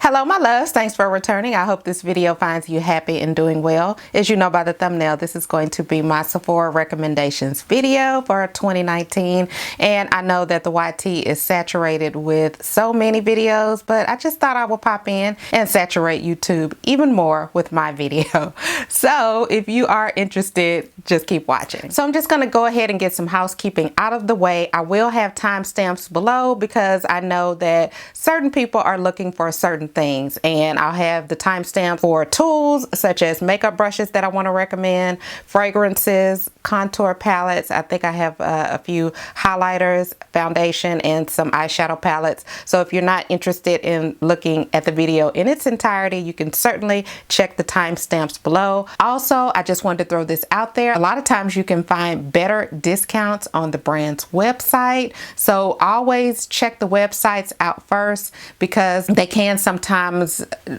Hello my loves, thanks for returning. I hope this video finds you happy and doing well. As you know by the thumbnail, this is going to be my Sephora recommendations video for 2019, and I know that the YT is saturated with so many videos, but I just thought I would pop in and saturate YouTube even more with my video. So if you are interested, just keep watching. So I'm just going to go ahead and get some housekeeping out of the way. I will have timestamps below because I know that certain people are looking for certain things, and I'll have the timestamp for tools such as makeup brushes that I want to recommend, fragrances, contour palettes. I think I have a few highlighters, foundation, and some eyeshadow palettes. So if you're not interested in looking at the video in its entirety, you can certainly check the timestamps below. Also, I just wanted to throw this out there. A lot of times you can find better discounts on the brand's website. So always check the websites out first because they can sometimes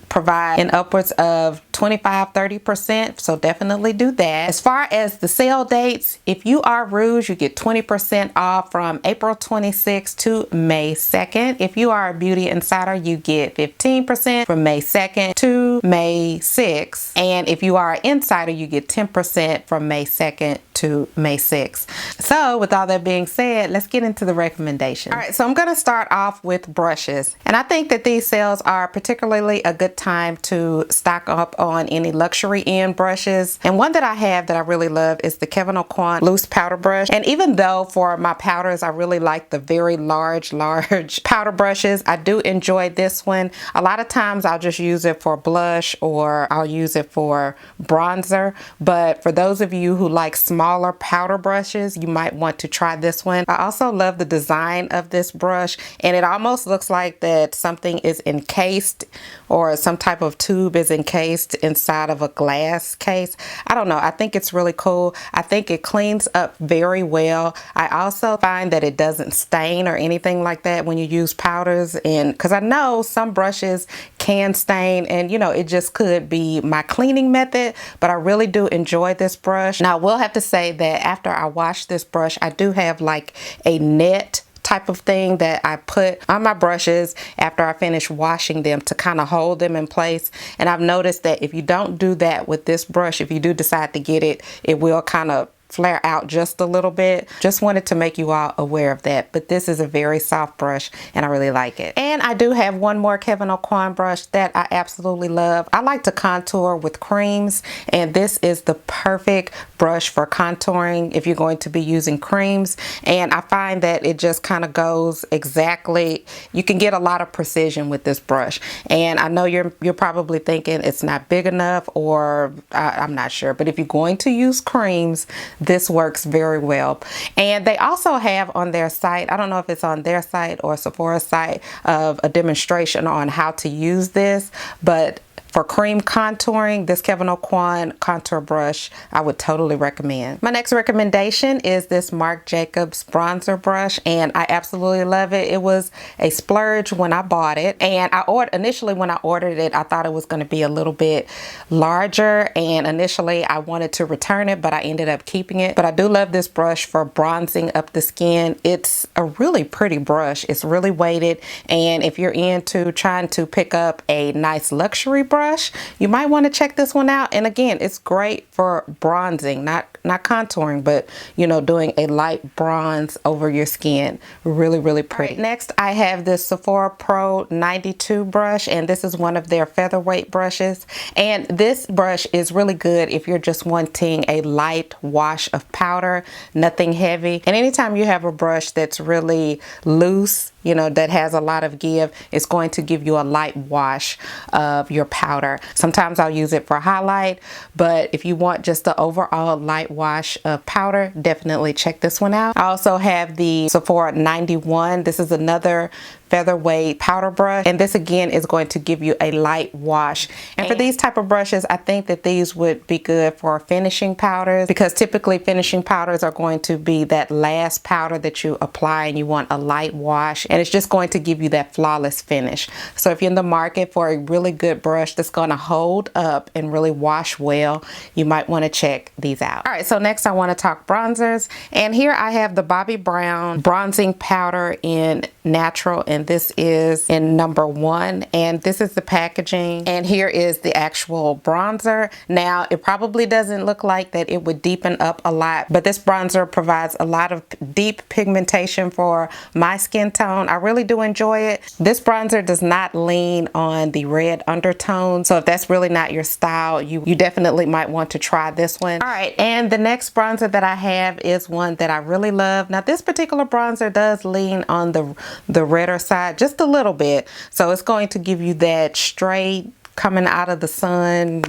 provide an upwards of 25–30%. So definitely do that. As far as the sale dates, if you are Rouge, you get 20% off from April 26th to May 2nd. If you are a Beauty Insider, you get 15% from May 2nd to May 6th. And if you are an Insider, you get 10% from May 2nd to May 6th. So with all that being said, let's get into the recommendations. All right, so I'm going to start off with brushes. And I think that these sales are particularly a good time to stock up on any luxury end brushes. And one that I have that I really love is the KEVYN loose powder brush. And even though for my powders, I really like the very large powder brushes, I do enjoy this one. A lot of times I'll just use it for blush or I'll use it for bronzer. But for those of you who like smaller powder brushes, you might want to try this one. I also love the design of this brush, and it almost looks like that something is encased or some type of tube is encased inside of a glass case. I don't know. I think it's really cool. I think it cleans up very well. I also find that it doesn't stain or anything like that when you use powders, and because I know some brushes can stain, and you know, it just could be my cleaning method, but I really do enjoy this brush. Now I will have to say that after I wash this brush, I do have like a net type of thing that I put on my brushes after I finish washing them to kind of hold them in place. And I've noticed that if you don't do that with this brush, if you do decide to get it, it will kind of flare out just a little bit. Just wanted to make you all aware of that. But this is a very soft brush and I really like it. And I do have one more KEVYN brush that I absolutely love. I like to contour with creams, and this is the perfect brush for contouring if you're going to be using creams. And I find that it just kind of goes exactly, you can get a lot of precision with this brush. And I know you're probably thinking it's not big enough, or I'm not sure, but if you're going to use creams, this works very well. And they also have on their site, I don't know if it's on their site or Sephora's site, of a demonstration on how to use this, but for cream contouring, this KEVYN contour brush I would totally recommend. My next recommendation is this Marc Jacobs bronzer brush, and I absolutely love it. It was a splurge when I bought it, and initially when I ordered it, I thought it was going to be a little bit larger, and initially I wanted to return it, but I ended up keeping it. But I do love this brush for bronzing up the skin. It's a really pretty brush. It's really weighted, and if you're into trying to pick up a nice luxury brush, you might want to check this one out. And again, it's great for bronzing, not contouring, but you know, doing a light bronze over your skin. Really pretty. Right, next I have this Sephora Pro 92 brush, and this is one of their featherweight brushes. And this brush is really good if you're just wanting a light wash of powder, nothing heavy. And anytime you have a brush that's really loose, you know, that has a lot of give, it's going to give you a light wash of your powder. Sometimes I'll use it for highlight, but if you want just the overall light wash of powder, definitely check this one out. I also have the Sephora 91. This is another featherweight powder brush, and this again is going to give you a light wash. And for these type of brushes, I think that these would be good for finishing powders, because typically finishing powders are going to be that last powder that you apply and you want a light wash, and it's just going to give you that flawless finish. So if you're in the market for a really good brush that's going to hold up and really wash well, you might want to check these out. All right, so next I want to talk bronzers, and here I have the Bobbi Brown bronzing powder in natural and and this is in number 1, and this is the packaging, and here is the actual bronzer. Now it probably doesn't look like that it would deepen up a lot, but this bronzer provides a lot of deep pigmentation for my skin tone. I really do enjoy it. This bronzer does not lean on the red undertone, so if that's really not your style, you definitely might want to try this one. All right, and the next bronzer that I have is one that I really love. Now this particular bronzer does lean on the redder side just a little bit, so it's going to give you that straight coming out of the sun,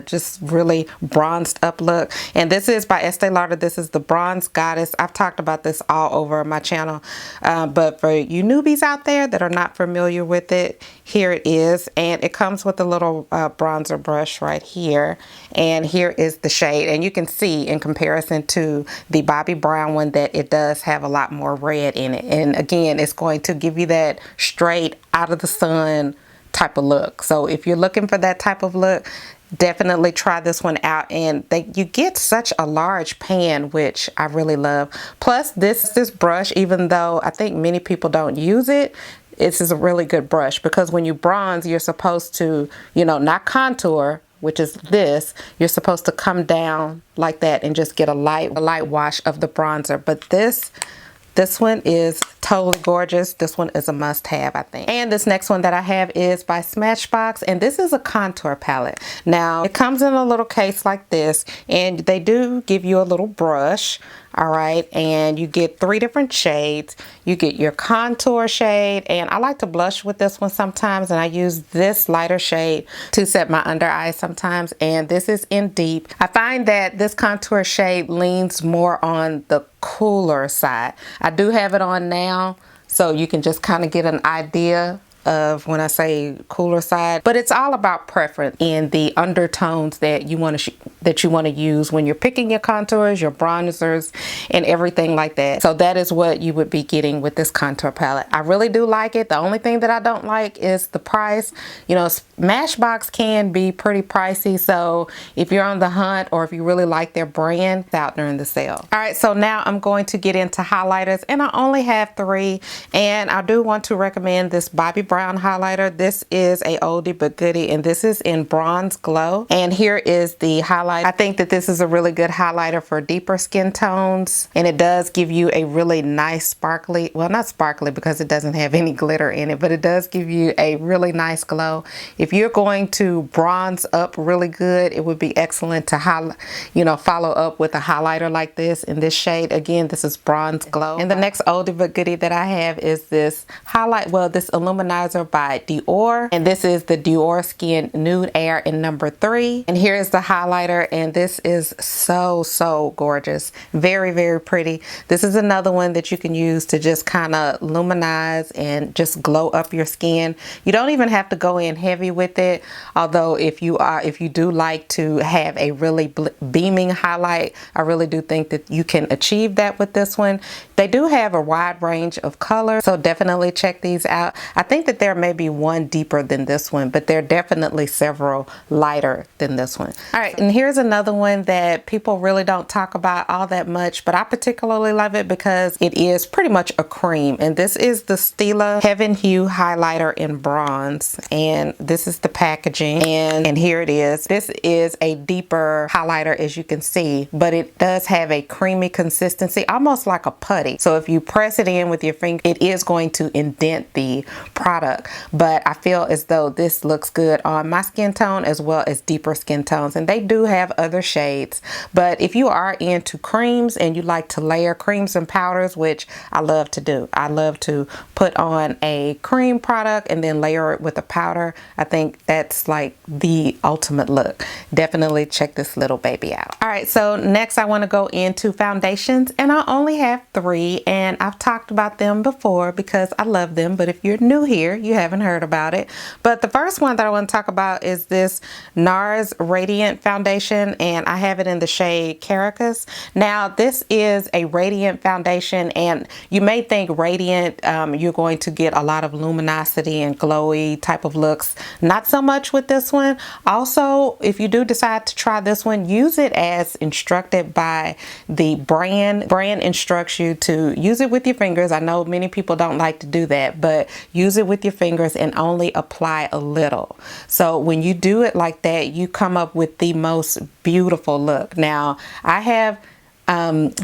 just really bronzed up look. And this is by Estee Lauder. This is the Bronze Goddess. I've talked about this all over my channel, but for you newbies out there that are not familiar with it, here it is. And it comes with a little bronzer brush right here, and here is the shade, and you can see in comparison to the Bobbi Brown one that it does have a lot more red in it. And again, it's going to give you that straight out of the sun type of look. So if you're looking for that type of look, definitely try this one out. And you get such a large pan, which I really love. Plus this brush, even though I think many people don't use it, this is a really good brush, because when you bronze, you're supposed to, you know, not contour, which is this, you're supposed to come down like that and just get a light wash of the bronzer. But this one is totally gorgeous. This one is a must-have, I think. And this next one that I have is by Smashbox, and this is a contour palette. Now it comes in a little case like this, and they do give you a little brush. All right, and you get 3 different shades. You get your contour shade, and I like to blush with this one sometimes, and I use this lighter shade to set my under eye sometimes, and this is in deep. I find that this contour shade leans more on the cooler side. I do have it on now, so you can just kind of get an idea of when I say cooler side, but it's all about preference in the undertones that you want to use when you're picking your contours, your bronzers, and everything like that. So that is what you would be getting with this contour palette. I really do like it. The only thing that I don't like is the price. You know, Smashbox can be pretty pricey, so if you're on the hunt or if you really like their brand, it's out during the sale. All right, so now I'm going to get into highlighters, and I only have 3, and I do want to recommend this Bobbi Brown highlighter. This is a oldie but goodie, and this is in Bronze Glow, and here is the highlight. I think that this is a really good highlighter for deeper skin tones, and it does give you a really nice sparkly, well, not sparkly because it doesn't have any glitter in it, but it does give you a really nice glow. If you're going to bronze up really good, it would be excellent to follow up with a highlighter like this in this shade. Again, this is Bronze Glow. And the next oldie but goodie that I have is this this Luminizer by Dior, and this is the Diorskin Nude Air in number 3. And here is the highlighter, and this is so gorgeous. Very, very pretty. This is another one that you can use to just kind of luminize and just glow up your skin. You don't even have to go in heavy with it, although if you do like to have a really beaming highlight, I really do think that you can achieve that with this one. They do have a wide range of colors, so definitely check these out. I think that there may be one deeper than this one, but there are definitely several lighter than this one. All right, and here's another one that people really don't talk about all that much, but I particularly love it because it is pretty much a cream, and this is the Stila Heaven Hue highlighter in bronze, and this is the packaging, and here it is. This is a deeper highlighter, as you can see, but it does have a creamy consistency, almost like a putty. So if you press it in with your finger, it is going to indent the product, but I feel as though this looks good on my skin tone as well as deeper skin tones, and they do have other shades. But if you are into creams and you like to layer creams and powders, which I love to do, I love to put on a cream product and then layer it with a powder. I think that's like the ultimate look. Definitely check this little baby out. All right, so next I want to go into foundations, and I only have 3, and I've talked about them before because I love them. But if you're new here, hear. You haven't heard about it. But the first one that I want to talk about is this NARS Radiant Foundation, and I have it in the shade Caracas. Now, this is a radiant foundation, and you may think radiant, you're going to get a lot of luminosity and glowy type of looks. Not so much with this one. Also, if you do decide to try this one, use it as instructed by the brand. Brand instructs you to use it with your fingers. I know many people don't like to do that, but use it with your fingers and only apply a little. So when you do it like that, you come up with the most beautiful look. Now, I have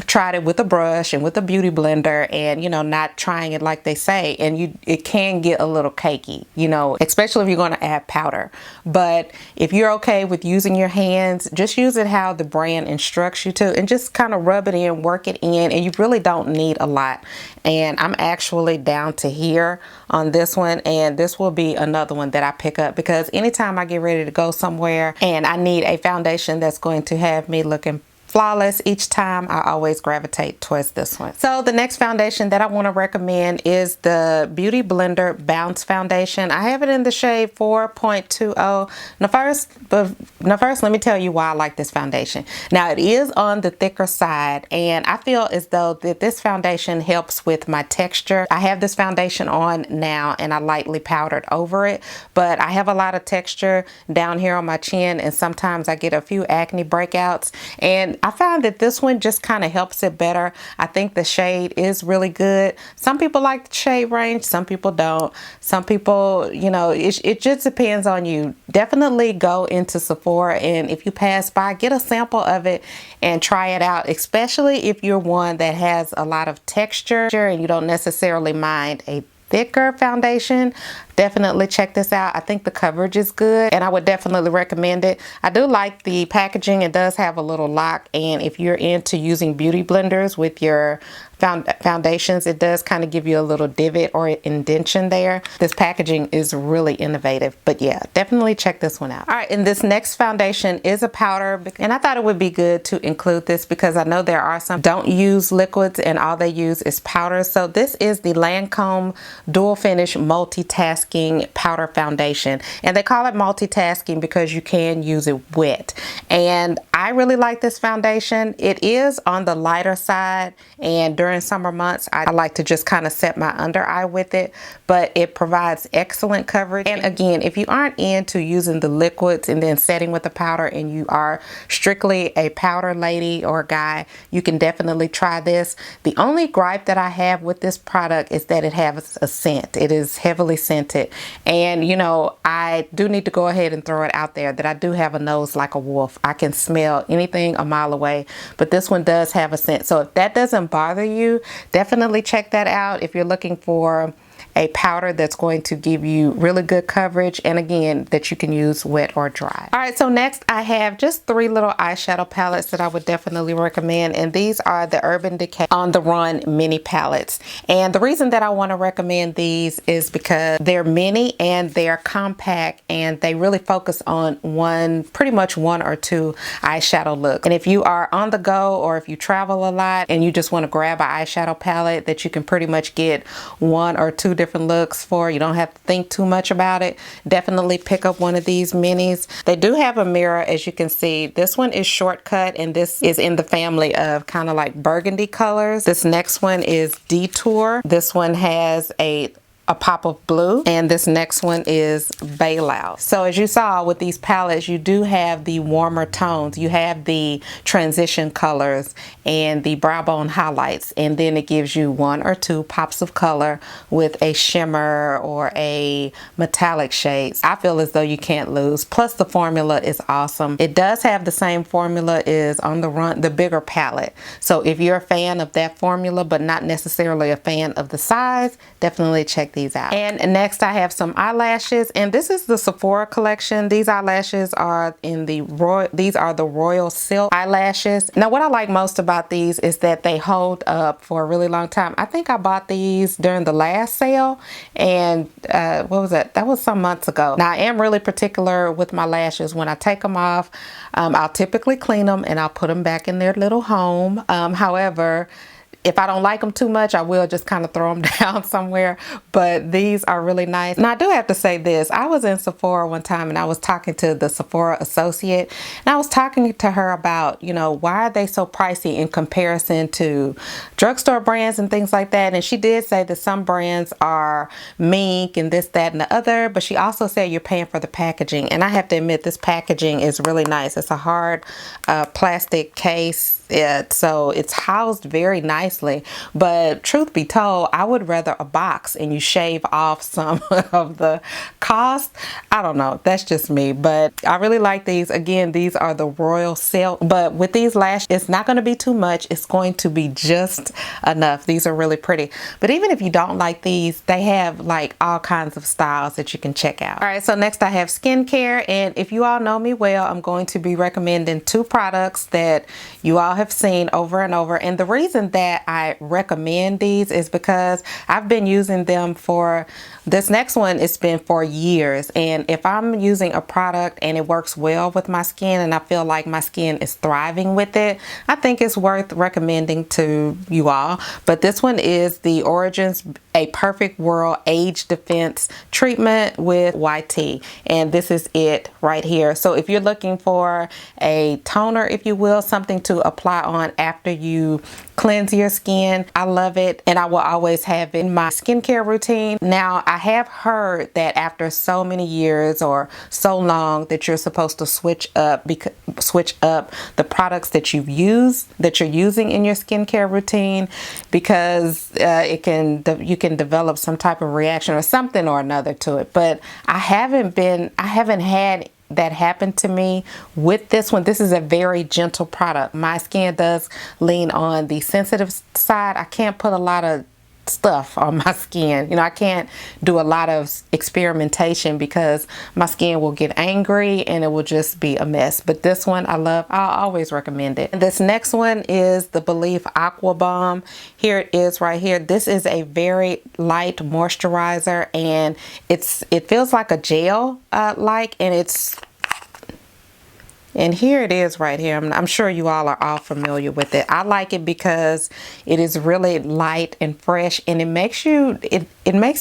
tried it with a brush and with a beauty blender, and you know, not trying it like they say, and it can get a little cakey, you know, especially if you're going to add powder. But if you're okay with using your hands, just use it how the brand instructs you to, and just kind of rub it in, work it in, and you really don't need a lot. And I'm actually down to here on this one, and this will be another one that I pick up, because anytime I get ready to go somewhere and I need a foundation that's going to have me looking flawless each time, I always gravitate towards this one. So the next foundation that I want to recommend is the Beauty Blender Bounce Foundation. I have it in the shade 4.20. Now first, let me tell you why I like this foundation. Now, it is on the thicker side, and I feel as though that this foundation helps with my texture. I have this foundation on now, and I lightly powdered over it, but I have a lot of texture down here on my chin, and sometimes I get a few acne breakouts, and I found that this one just kind of helps it better. I think the shade is really good. Some people like the shade range, some people don't. Some people, you know, it just depends on you. Definitely go into Sephora, and if you pass by, get a sample of it and try it out, especially if you're one that has a lot of texture and you don't necessarily mind a thicker foundation. Definitely check this out. I think the coverage is good, and I would definitely recommend it. I do like the packaging. It does have a little lock, and if you're into using beauty blenders with your foundations, it does kind of give you a little divot or indentation there. This packaging is really innovative, but yeah, definitely check this one out. All right, and this next foundation is a powder, and I thought it would be good to include this because I know there are some don't use liquids and all they use is powder. So this is the Lancome Dual Finish Multitasking Powder Foundation, and they call it multitasking because you can use it wet. And I really like this foundation. It is on the lighter side, and during summer months I like to just kind of set my under eye with it, but it provides excellent coverage. And again, if you aren't into using the liquids and then setting with the powder, and you are strictly a powder lady or guy, you can definitely try this. The only gripe that I have with this product is that it has a scent. It is heavily scented, and you know, I do need to go ahead and throw it out there that I do have a nose like a wolf. I can smell anything a mile away, but this one does have a scent. So if that doesn't bother you, definitely check that out if you're looking for a powder that's going to give you really good coverage, and again, that you can use wet or dry. All right, so next I have just 3 little eyeshadow palettes that I would definitely recommend, and these are the Urban Decay On The Run mini palettes. And the reason that I want to recommend these is because they're mini and they're compact, and they really focus on pretty much one or two eyeshadow looks. And if you are on the go, or if you travel a lot and you just want to grab an eyeshadow palette that you can pretty much get 1 or 2 different looks for, you don't have to think too much about it, definitely pick up one of these minis. They do have a mirror, as you can see. This one is Shortcut, and this is in the family of kind of like burgundy colors. This next one is Detour. This one has a pop of blue, and this next one is Bailout. So as you saw with these palettes, you do have the warmer tones. You have the transition colors and the brow bone highlights, and then it gives you 1 or 2 pops of color with a shimmer or a metallic shades. I feel as though you can't lose. Plus the formula is awesome. It does have the same formula as On The Run, the bigger palette. So if you're a fan of that formula but not necessarily a fan of the size, definitely check these out. And next I have some eyelashes, and this is the Sephora collection. These eyelashes are in the Royal Silk eyelashes. Now what I like most about these is that they hold up for a really long time. I think I bought these during the last sale, and what was that? That was some months ago. Now I am really particular with my lashes. When I take them off, I'll typically clean them and I'll put them back in their little home. However, if I don't like them too much, I will just kind of throw them down somewhere. But these are really nice. Now I do have to say this. I was in Sephora one time and I was talking to the Sephora associate, and I was talking to her about, you know, why are they so pricey in comparison to drugstore brands and things like that. And she did say that some brands are mink and this, that, and the other, but she also said you're paying for the packaging. And I have to admit, this packaging is really nice. It's a hard plastic case. So it's housed very nicely, but truth be told, I would rather a box and you shave off some of the cost. I don't know, that's just me, but I really like these. Again, these are the Royal Silk, but with these lashes, it's not going to be too much. It's going to be just enough. These are really pretty, but even if you don't like these, they have like all kinds of styles that you can check out. All right, so next I have skincare, and if you all know me well, I'm going to be recommending two products that you all have seen over and over. And the reason that I recommend these is because I've been using them for, this next one, it's been for years. And if I'm using a product and it works well with my skin and I feel like my skin is thriving with it, I think it's worth recommending to you all. But this one is the Origins A Perfect World Age Defense Treatment with YT. And this is it right here. So if you're looking for a toner, if you will, something to apply on after you cleanse your skin, I love it, and I will always have it in my skincare routine. Now, I have heard that after so many years or so long that you're supposed to switch up the products that you're using in your skincare routine, because you can develop some type of reaction or something or another to it. But I haven't had that happened to me with this one. This is a very gentle product. My skin does lean on the sensitive side. I can't put a lot of stuff on my skin. You know, I can't do a lot of experimentation because my skin will get angry and it will just be a mess. But this one I love. I'll always recommend it. And this next one is the Belief Aqua Bomb. Here it is right here. This is a very light moisturizer, and it feels like a gel and here it is right here. I'm sure you all are all familiar with it. I like it because it is really light and fresh, and it makes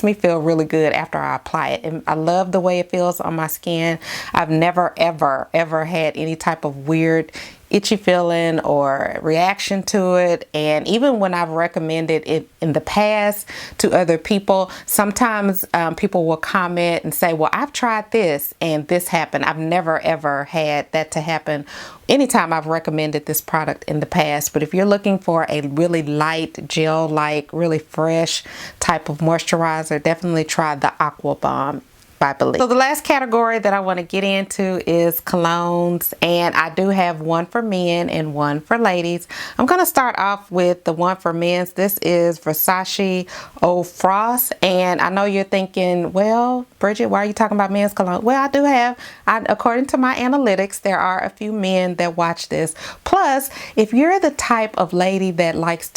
me feel really good after I apply it. And I love the way it feels on my skin. I've never ever had any type of weird itchy feeling or reaction to it. And even when I've recommended it in the past to other people, sometimes people will comment and say, well, I've tried this and this happened. I've never ever had that to happen anytime I've recommended this product in the past. But if you're looking for a really light gel, like really fresh type of moisturizer, definitely try the Aqua Bomb by Belief. So the last category that I want to get into is colognes, and I do have one for men and one for ladies. I'm going to start off with the one for men's. This is Versace Eau Frost, and I know you're thinking, well, Bridget, why are you talking about men's cologne? Well, I do have, according to my analytics, there are a few men that watch this. Plus, if you're the type of lady that likes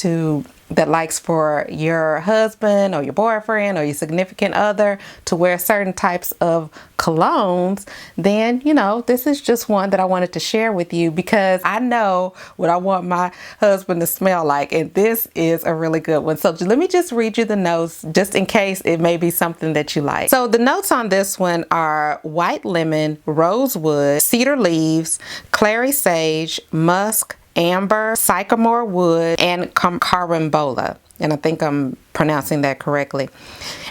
for your husband or your boyfriend or your significant other to wear certain types of colognes, then, you know, this is just one that I wanted to share with you because I know what I want my husband to smell like, and this is a really good one. So let me just read you the notes just in case it may be something that you like. So the notes on this one are white lemon, rosewood, cedar leaves, clary sage, musk, amber, sycamore wood, and carambola. And I think I'm pronouncing that correctly.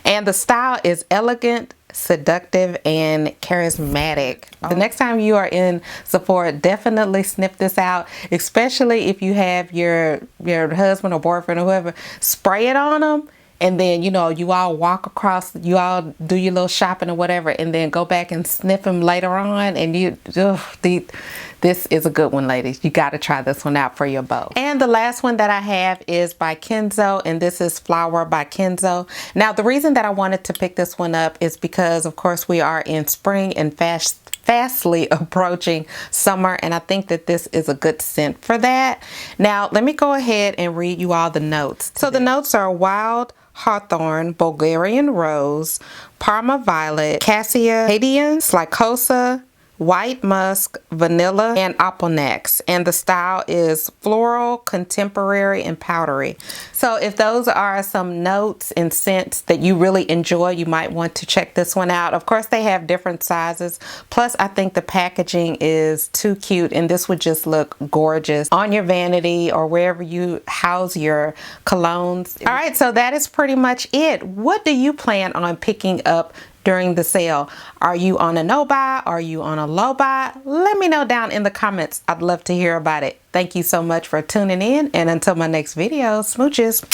And the style is elegant, seductive, and charismatic. The next time you are in Sephora, definitely sniff this out, especially if you have your husband or boyfriend or whoever, spray it on them. And then, you know, you all walk across, you all do your little shopping or whatever, and then go back and sniff them later on. And this is a good one, ladies. You got to try this one out for your beau. And the last one that I have is by KENZO, and this is FlowerbyKenzo. Now, the reason that I wanted to pick this one up is because, of course, we are in spring and fastly approaching summer, and I think that this is a good scent for that. Now, let me go ahead and read you all the notes. So the notes are wild hawthorn, Bulgarian rose, Parma violet, cassia, Hadean, slycosa, White Musk, Vanilla, and Oponax. And the style is floral, contemporary, and powdery. So if those are some notes and scents that you really enjoy, you might want to check this one out. Of course, they have different sizes. Plus, I think the packaging is too cute, and this would just look gorgeous on your vanity or wherever you house your colognes. All right, so that is pretty much it. What do you plan on picking up during the sale? Are you on a no buy? Are you on a low buy? Let me know down in the comments. I'd love to hear about it. Thank you so much for tuning in, and until my next video, smooches.